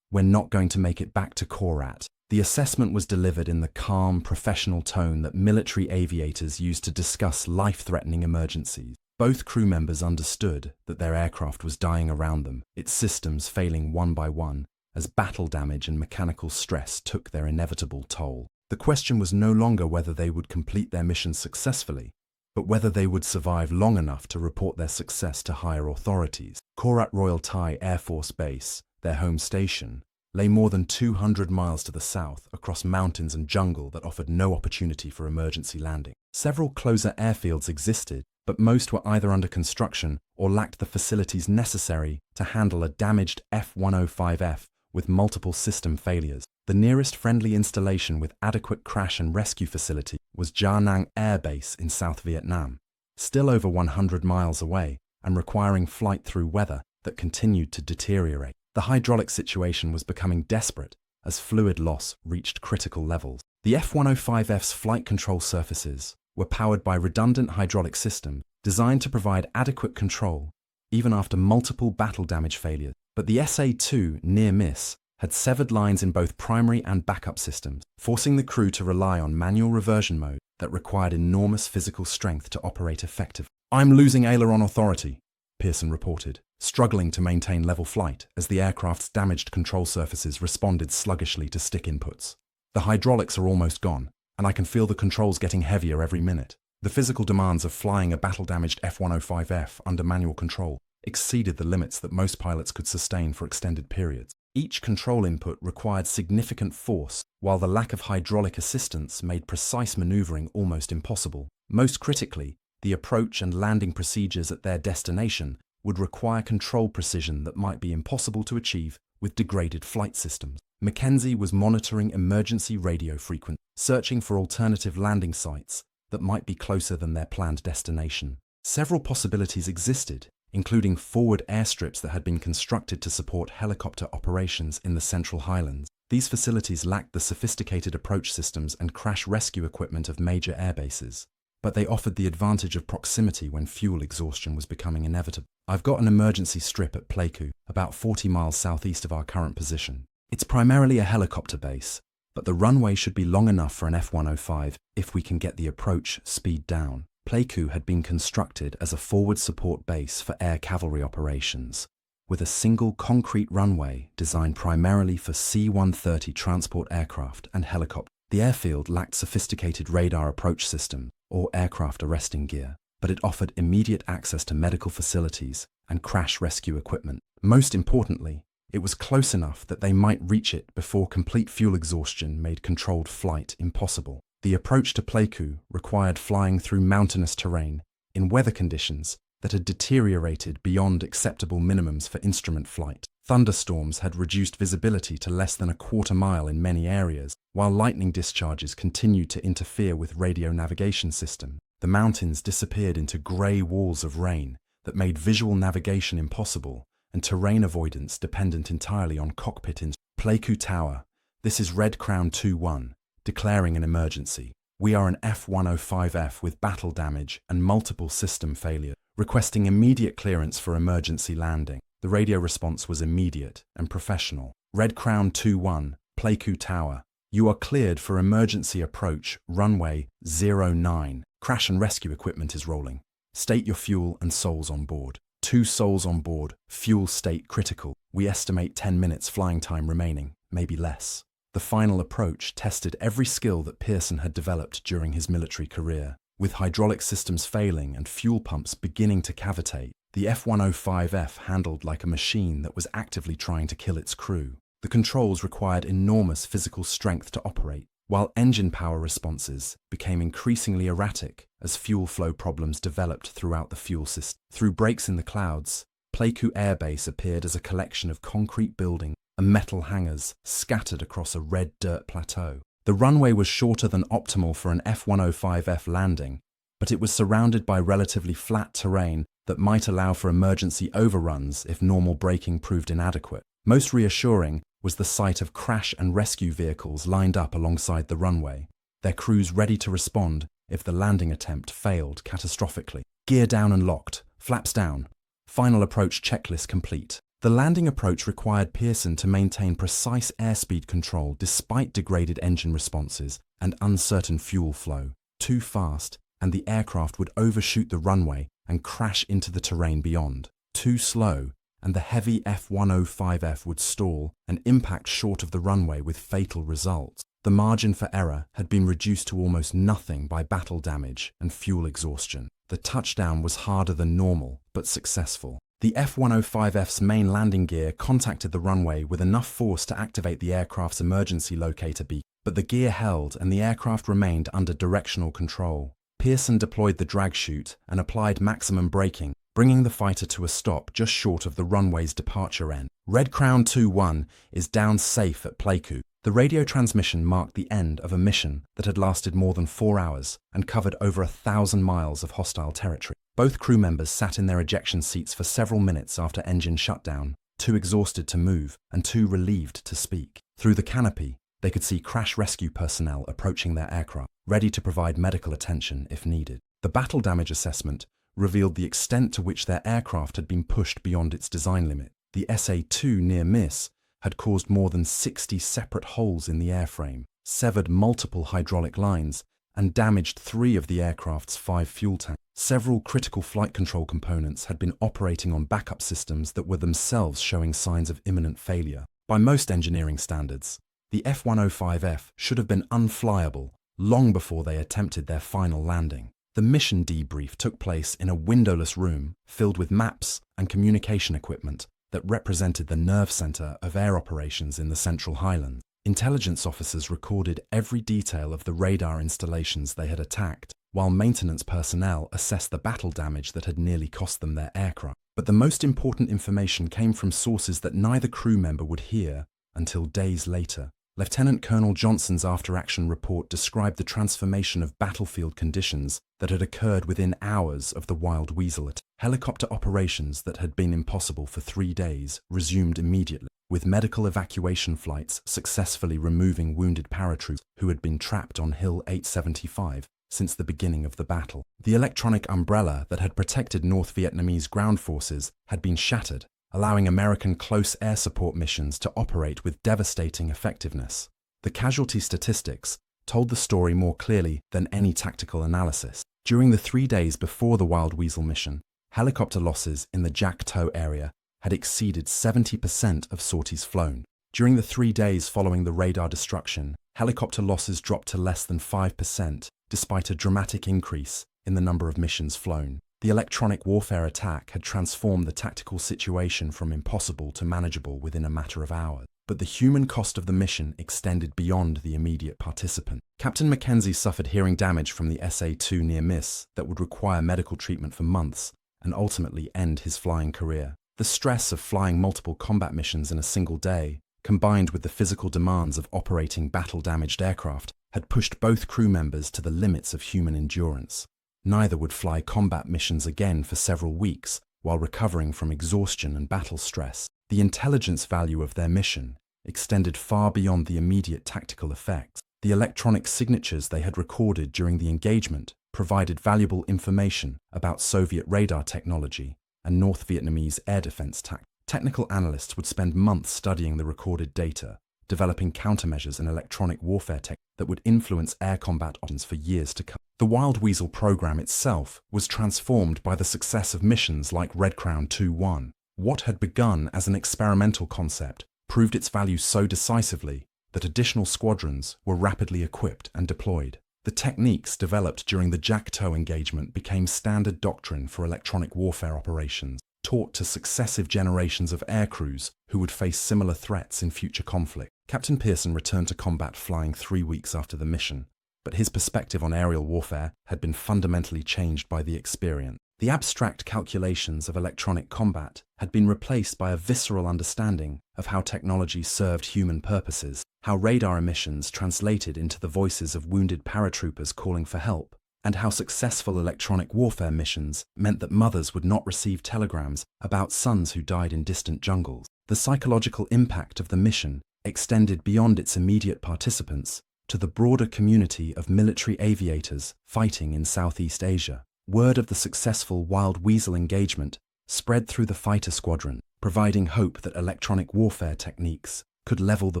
We're not going to make it back to Korat. The assessment was delivered in the calm, professional tone that military aviators use to discuss life-threatening emergencies. Both crew members understood that their aircraft was dying around them, its systems failing one by one, as battle damage and mechanical stress took their inevitable toll. The question was no longer whether they would complete their mission successfully, but whether they would survive long enough to report their success to higher authorities. Korat Royal Thai Air Force Base, their home station, lay more than 200 miles to the south across mountains and jungle that offered no opportunity for emergency landing. Several closer airfields existed, but most were either under construction or lacked the facilities necessary to handle a damaged F-105F with multiple system failures. The nearest friendly installation with adequate crash and rescue facility was Da Nang Air Base in South Vietnam, still over 100 miles away and requiring flight through weather that continued to deteriorate. The hydraulic situation was becoming desperate as fluid loss reached critical levels. The F-105F's flight control surfaces were powered by redundant hydraulic systems designed to provide adequate control even after multiple battle damage failures. But the SA-2 near miss had severed lines in both primary and backup systems, forcing the crew to rely on manual reversion mode that required enormous physical strength to operate effectively. "I'm losing aileron authority," Pearson reported, struggling to maintain level flight as the aircraft's damaged control surfaces responded sluggishly to stick inputs. "The hydraulics are almost gone, and I can feel the controls getting heavier every minute." The physical demands of flying a battle-damaged F-105F under manual control exceeded the limits that most pilots could sustain for extended periods. Each control input required significant force, while the lack of hydraulic assistance made precise maneuvering almost impossible. Most critically, the approach and landing procedures at their destination would require control precision that might be impossible to achieve with degraded flight systems. Mackenzie was monitoring emergency radio frequencies, searching for alternative landing sites that might be closer than their planned destination. Several possibilities existed, including forward airstrips that had been constructed to support helicopter operations in the Central Highlands. These facilities lacked the sophisticated approach systems and crash rescue equipment of major airbases, but they offered the advantage of proximity when fuel exhaustion was becoming inevitable. I've got an emergency strip at Pleiku, about 40 miles southeast of our current position. It's primarily a helicopter base, but the runway should be long enough for an F-105 if we can get the approach speed down. Pleiku had been constructed as a forward support base for air cavalry operations, with a single concrete runway designed primarily for C-130 transport aircraft and helicopters. The airfield lacked sophisticated radar approach systems or aircraft arresting gear, but it offered immediate access to medical facilities and crash rescue equipment. Most importantly, it was close enough that they might reach it before complete fuel exhaustion made controlled flight impossible. The approach to Pleiku required flying through mountainous terrain in weather conditions that had deteriorated beyond acceptable minimums for instrument flight. Thunderstorms had reduced visibility to less than a quarter mile in many areas, while lightning discharges continued to interfere with radio navigation system. The mountains disappeared into grey walls of rain that made visual navigation impossible and terrain avoidance dependent entirely on cockpit instruments. Pleiku Tower, this is Red Crown 2-1, declaring an emergency. We are an F-105F with battle damage and multiple system failures, requesting immediate clearance for emergency landing. The radio response was immediate and professional. Red Crown 2-1, Pleiku Tower, you are cleared for emergency approach, runway 09. Crash and rescue equipment is rolling. State your fuel and souls on board. 2 souls on board, fuel state critical. We estimate 10 minutes flying time remaining, maybe less. The final approach tested every skill that Pearson had developed during his military career. With hydraulic systems failing and fuel pumps beginning to cavitate, the F-105F handled like a machine that was actively trying to kill its crew. The controls required enormous physical strength to operate, while engine power responses became increasingly erratic as fuel flow problems developed throughout the fuel system. Through breaks in the clouds, Pleiku Air Base appeared as a collection of concrete buildings and metal hangars scattered across a red dirt plateau. The runway was shorter than optimal for an F-105F landing, but it was surrounded by relatively flat terrain that might allow for emergency overruns if normal braking proved inadequate. Most reassuring was the sight of crash and rescue vehicles lined up alongside the runway, their crews ready to respond if the landing attempt failed catastrophically. Gear down and locked, flaps down. Final approach checklist complete. The landing approach required Pearson to maintain precise airspeed control despite degraded engine responses and uncertain fuel flow. Too fast, and the aircraft would overshoot the runway and crash into the terrain beyond. Too slow, and the heavy F-105F would stall and impact short of the runway with fatal results. The margin for error had been reduced to almost nothing by battle damage and fuel exhaustion. The touchdown was harder than normal, but successful. The F-105F's main landing gear contacted the runway with enough force to activate the aircraft's emergency locator beacon, but the gear held and the aircraft remained under directional control. Pearson deployed the drag chute and applied maximum braking, bringing the fighter to a stop just short of the runway's departure end. Red Crown 2-1 is down safe at Pleiku. The radio transmission marked the end of a mission that had lasted more than 4 hours and covered over 1,000 miles of hostile territory. Both crew members sat in their ejection seats for several minutes after engine shutdown, too exhausted to move and too relieved to speak. Through the canopy, they could see crash rescue personnel approaching their aircraft, ready to provide medical attention if needed. The battle damage assessment revealed the extent to which their aircraft had been pushed beyond its design limit. The SA-2 near miss had caused more than 60 separate holes in the airframe, severed multiple hydraulic lines, and damaged 3 of the aircraft's 5 fuel tanks. Several critical flight control components had been operating on backup systems that were themselves showing signs of imminent failure. By most engineering standards, the F-105F should have been unflyable long before they attempted their final landing. The mission debrief took place in a windowless room filled with maps and communication equipment that represented the nerve center of air operations in the Central Highlands. Intelligence officers recorded every detail of the radar installations they had attacked, while maintenance personnel assessed the battle damage that had nearly cost them their aircraft. But the most important information came from sources that neither crew member would hear until days later. Lieutenant Colonel Johnson's after-action report described the transformation of battlefield conditions that had occurred within hours of the Wild Weasel attack. Helicopter operations that had been impossible for 3 days resumed immediately, with medical evacuation flights successfully removing wounded paratroopers who had been trapped on Hill 875 since the beginning of the battle. The electronic umbrella that had protected North Vietnamese ground forces had been shattered, allowing American close air support missions to operate with devastating effectiveness. The casualty statistics told the story more clearly than any tactical analysis. During the 3 days before the Wild Weasel mission, helicopter losses in the Jac To area had exceeded 70% of sorties flown. During the 3 days following the radar destruction, helicopter losses dropped to less than 5%, despite a dramatic increase in the number of missions flown. The electronic warfare attack had transformed the tactical situation from impossible to manageable within a matter of hours. But the human cost of the mission extended beyond the immediate participant. Captain Mackenzie suffered hearing damage from the SA-2 near miss that would require medical treatment for months and ultimately end his flying career. The stress of flying multiple combat missions in a single day, combined with the physical demands of operating battle-damaged aircraft, had pushed both crew members to the limits of human endurance. Neither would fly combat missions again for several weeks while recovering from exhaustion and battle stress. The intelligence value of their mission extended far beyond the immediate tactical effects. The electronic signatures they had recorded during the engagement provided valuable information about Soviet radar technology and North Vietnamese air defense tactics. Technical analysts would spend months studying the recorded data, developing countermeasures and electronic warfare tech that would influence air combat options for years to come. The Wild Weasel program itself was transformed by the success of missions like Red Crown 2-1. What had begun as an experimental concept proved its value so decisively that additional squadrons were rapidly equipped and deployed. The techniques developed during the Jac To engagement became standard doctrine for electronic warfare operations, taught to successive generations of aircrews who would face similar threats in future conflict. Captain Pearson returned to combat flying 3 weeks after the mission, but his perspective on aerial warfare had been fundamentally changed by the experience. The abstract calculations of electronic combat had been replaced by a visceral understanding of how technology served human purposes, how radar emissions translated into the voices of wounded paratroopers calling for help, and how successful electronic warfare missions meant that mothers would not receive telegrams about sons who died in distant jungles. The psychological impact of the mission extended beyond its immediate participants to the broader community of military aviators fighting in Southeast Asia. Word of the successful Wild Weasel engagement spread through the fighter squadron, providing hope that electronic warfare techniques could level the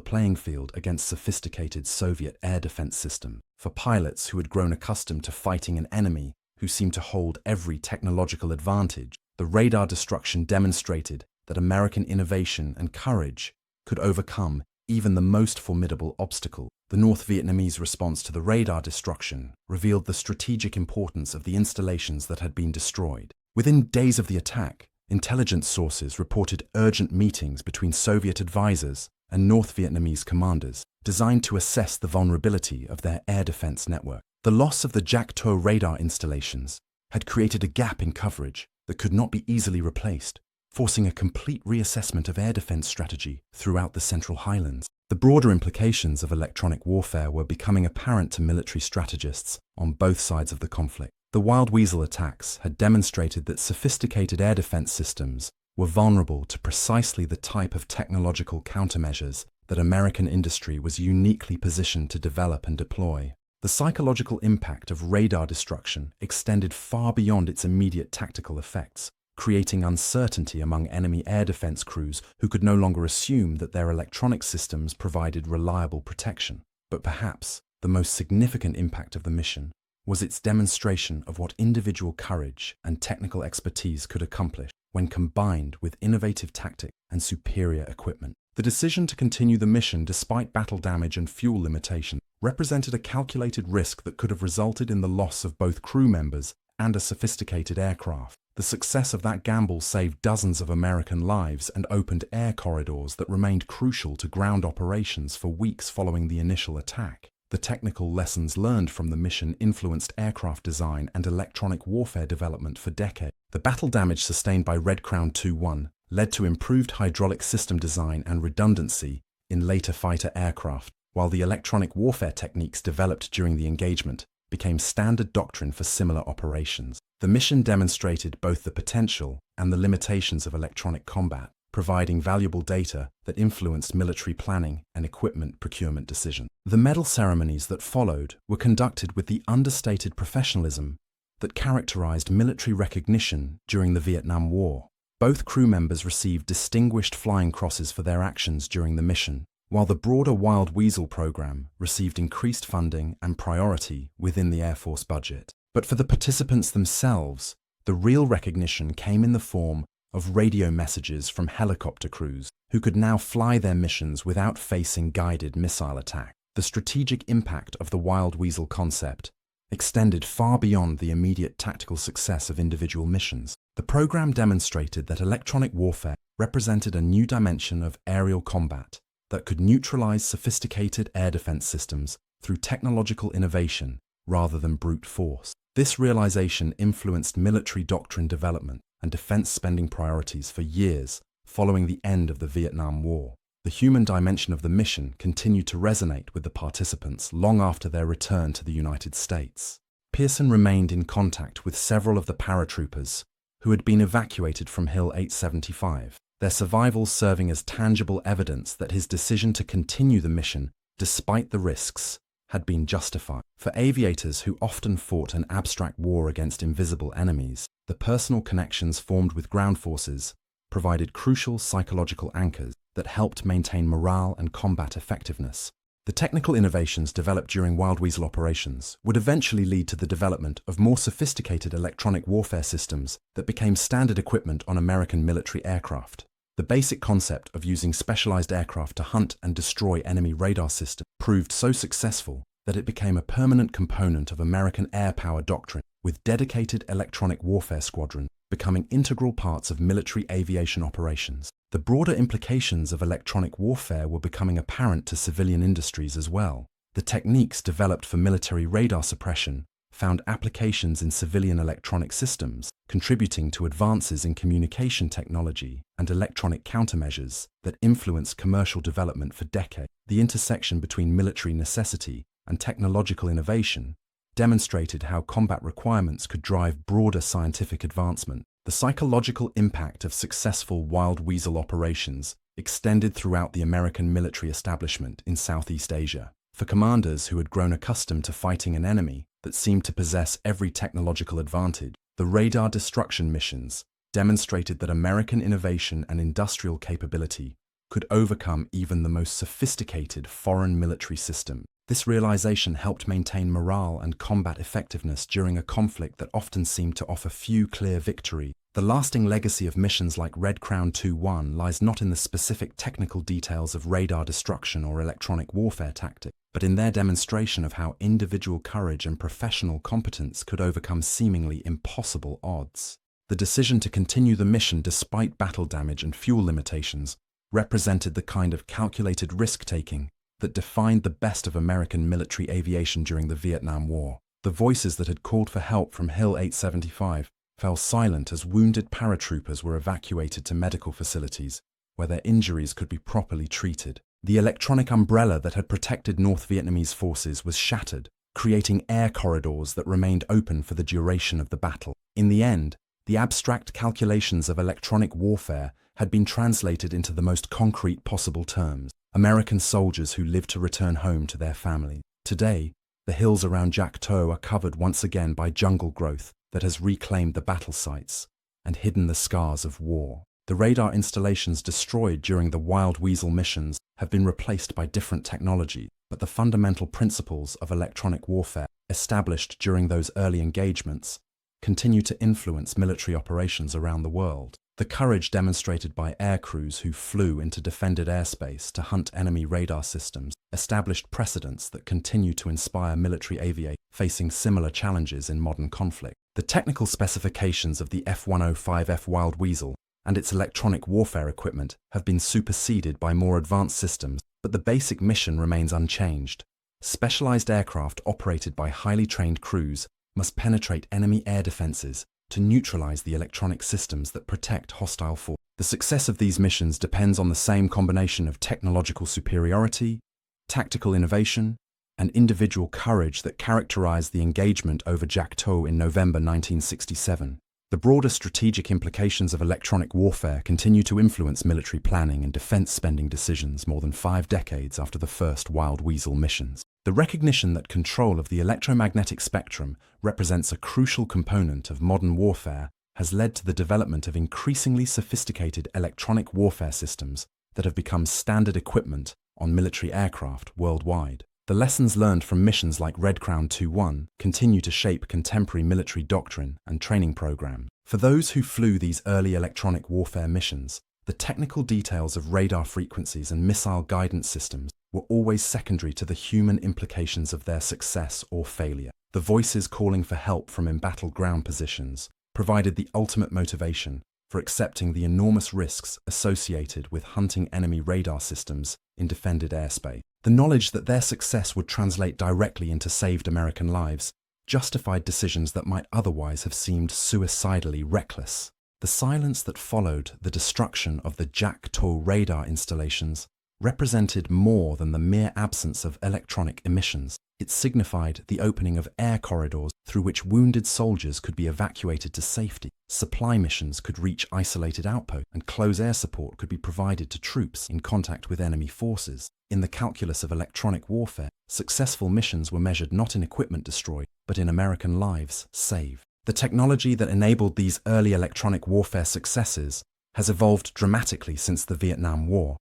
playing field against sophisticated Soviet air defense systems. For pilots who had grown accustomed to fighting an enemy who seemed to hold every technological advantage, the radar destruction demonstrated that American innovation and courage could overcome even the most formidable obstacle. The North Vietnamese response to the radar destruction revealed the strategic importance of the installations that had been destroyed. Within days of the attack, intelligence sources reported urgent meetings between Soviet advisors and North Vietnamese commanders, designed to assess the vulnerability of their air defense network. The loss of the Jac To radar installations had created a gap in coverage that could not be easily replaced, forcing a complete reassessment of air defense strategy throughout the Central Highlands. The broader implications of electronic warfare were becoming apparent to military strategists on both sides of the conflict. The Wild Weasel attacks had demonstrated that sophisticated air defense systems were vulnerable to precisely the type of technological countermeasures that American industry was uniquely positioned to develop and deploy. The psychological impact of radar destruction extended far beyond its immediate tactical effects, creating uncertainty among enemy air defense crews who could no longer assume that their electronic systems provided reliable protection. But perhaps the most significant impact of the mission was its demonstration of what individual courage and technical expertise could accomplish when combined with innovative tactics and superior equipment. The decision to continue the mission despite battle damage and fuel limitations represented a calculated risk that could have resulted in the loss of both crew members and a sophisticated aircraft. The success of that gamble saved dozens of American lives and opened air corridors that remained crucial to ground operations for weeks following the initial attack. The technical lessons learned from the mission influenced aircraft design and electronic warfare development for decades. The battle damage sustained by Red Crown 2-1 led to improved hydraulic system design and redundancy in later fighter aircraft, while the electronic warfare techniques developed during the engagement became standard doctrine for similar operations. The mission demonstrated both the potential and the limitations of electronic combat, providing valuable data that influenced military planning and equipment procurement decisions. The medal ceremonies that followed were conducted with the understated professionalism that characterized military recognition during the Vietnam War. Both crew members received distinguished flying crosses for their actions during the mission, while the broader Wild Weasel program received increased funding and priority within the Air Force budget. But for the participants themselves, the real recognition came in the form of radio messages from helicopter crews who could now fly their missions without facing guided missile attack. The strategic impact of the Wild Weasel concept extended far beyond the immediate tactical success of individual missions. The program demonstrated that electronic warfare represented a new dimension of aerial combat that could neutralize sophisticated air defense systems through technological innovation rather than brute force. This realization influenced military doctrine development and defense spending priorities for years following the end of the Vietnam War. The human dimension of the mission continued to resonate with the participants long after their return to the United States. Pearson remained in contact with several of the paratroopers who had been evacuated from Hill 875, their survival serving as tangible evidence that his decision to continue the mission, despite the risks, had been justified. For aviators who often fought an abstract war against invisible enemies, the personal connections formed with ground forces provided crucial psychological anchors that helped maintain morale and combat effectiveness. The technical innovations developed during Wild Weasel operations would eventually lead to the development of more sophisticated electronic warfare systems that became standard equipment on American military aircraft. The basic concept of using specialized aircraft to hunt and destroy enemy radar systems proved so successful that it became a permanent component of American air power doctrine, with dedicated electronic warfare squadrons becoming integral parts of military aviation operations. The broader implications of electronic warfare were becoming apparent to civilian industries as well. The techniques developed for military radar suppression found applications in civilian electronic systems, contributing to advances in communication technology and electronic countermeasures that influenced commercial development for decades. The intersection between military necessity and technological innovation demonstrated how combat requirements could drive broader scientific advancement. The psychological impact of successful Wild Weasel operations extended throughout the American military establishment in Southeast Asia. For commanders who had grown accustomed to fighting an enemy that seemed to possess every technological advantage, the radar destruction missions demonstrated that American innovation and industrial capability could overcome even the most sophisticated foreign military system. This realization helped maintain morale and combat effectiveness during a conflict that often seemed to offer few clear victories. The lasting legacy of missions like Red Crown 2-1 lies not in the specific technical details of radar destruction or electronic warfare tactics, but in their demonstration of how individual courage and professional competence could overcome seemingly impossible odds. The decision to continue the mission despite battle damage and fuel limitations represented the kind of calculated risk-taking that defined the best of American military aviation during the Vietnam War. The voices that had called for help from Hill 875 fell silent as wounded paratroopers were evacuated to medical facilities where their injuries could be properly treated. The electronic umbrella that had protected North Vietnamese forces was shattered, creating air corridors that remained open for the duration of the battle. In the end, the abstract calculations of electronic warfare had been translated into the most concrete possible terms. American soldiers who lived to return home to their families. Today, the hills around Giak To are covered once again by jungle growth that has reclaimed the battle sites and hidden the scars of war. The radar installations destroyed during the Wild Weasel missions have been replaced by different technology, but the fundamental principles of electronic warfare established during those early engagements continue to influence military operations around the world. The courage demonstrated by air crews who flew into defended airspace to hunt enemy radar systems established precedents that continue to inspire military aviators facing similar challenges in modern conflict. The technical specifications of the F-105F Wild Weasel and its electronic warfare equipment have been superseded by more advanced systems, but the basic mission remains unchanged. Specialized aircraft operated by highly trained crews must penetrate enemy air defenses to neutralize the electronic systems that protect hostile forces. The success of these missions depends on the same combination of technological superiority, tactical innovation, and individual courage that characterized the engagement over Jakto in November 1967. The broader strategic implications of electronic warfare continue to influence military planning and defense spending decisions more than 5 decades after the first Wild Weasel missions. The recognition that control of the electromagnetic spectrum represents a crucial component of modern warfare has led to the development of increasingly sophisticated electronic warfare systems that have become standard equipment on military aircraft worldwide. The lessons learned from missions like Red Crown 2-1 continue to shape contemporary military doctrine and training programs. For those who flew these early electronic warfare missions, the technical details of radar frequencies and missile guidance systems were always secondary to the human implications of their success or failure. The voices calling for help from embattled ground positions provided the ultimate motivation for accepting the enormous risks associated with hunting enemy radar systems in defended airspace. The knowledge that their success would translate directly into saved American lives justified decisions that might otherwise have seemed suicidally reckless. The silence that followed the destruction of the Jakto radar installations represented more than the mere absence of electronic emissions. It signified the opening of air corridors through which wounded soldiers could be evacuated to safety. Supply missions could reach isolated outposts, and close air support could be provided to troops in contact with enemy forces. In the calculus of electronic warfare, successful missions were measured not in equipment destroyed, but in American lives saved. The technology that enabled these early electronic warfare successes has evolved dramatically since the Vietnam War,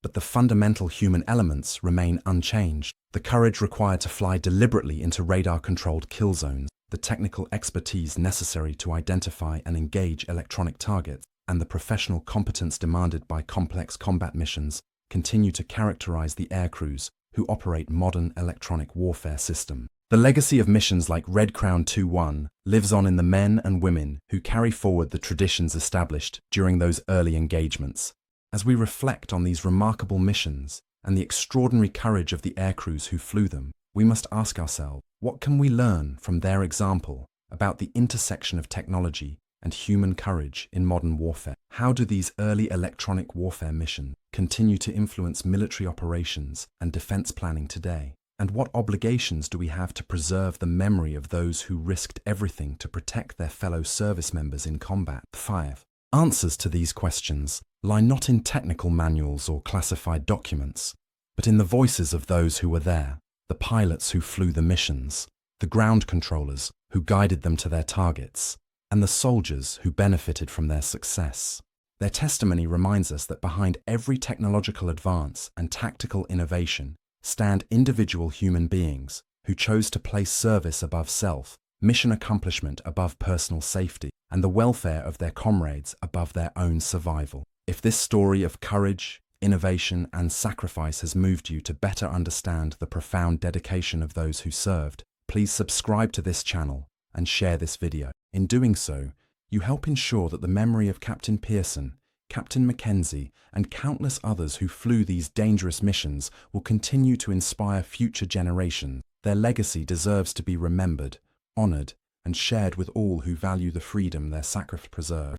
but the fundamental human elements remain unchanged. The courage required to fly deliberately into radar-controlled kill zones, the technical expertise necessary to identify and engage electronic targets, and the professional competence demanded by complex combat missions continue to characterize the aircrews who operate modern electronic warfare systems. The legacy of missions like Red Crown 2-1 lives on in the men and women who carry forward the traditions established during those early engagements. As we reflect on these remarkable missions and the extraordinary courage of the aircrews who flew them, we must ask ourselves, what can we learn from their example about the intersection of technology and human courage in modern warfare? How do these early electronic warfare missions continue to influence military operations and defense planning today? And what obligations do we have to preserve the memory of those who risked everything to protect their fellow service members in combat? 5. Answers to these questions lie not in technical manuals or classified documents, but in the voices of those who were there, the pilots who flew the missions, the ground controllers who guided them to their targets, and the soldiers who benefited from their success. Their testimony reminds us that behind every technological advance and tactical innovation stand individual human beings who chose to place service above self, mission accomplishment above personal safety, and the welfare of their comrades above their own survival. If this story of courage, innovation, and sacrifice has moved you to better understand the profound dedication of those who served, please subscribe to this channel and share this video. In doing so, you help ensure that the memory of Captain Pearson, Captain Mackenzie, and countless others who flew these dangerous missions will continue to inspire future generations. Their legacy deserves to be remembered, honored, and shared with all who value the freedom their sacrifice preserved.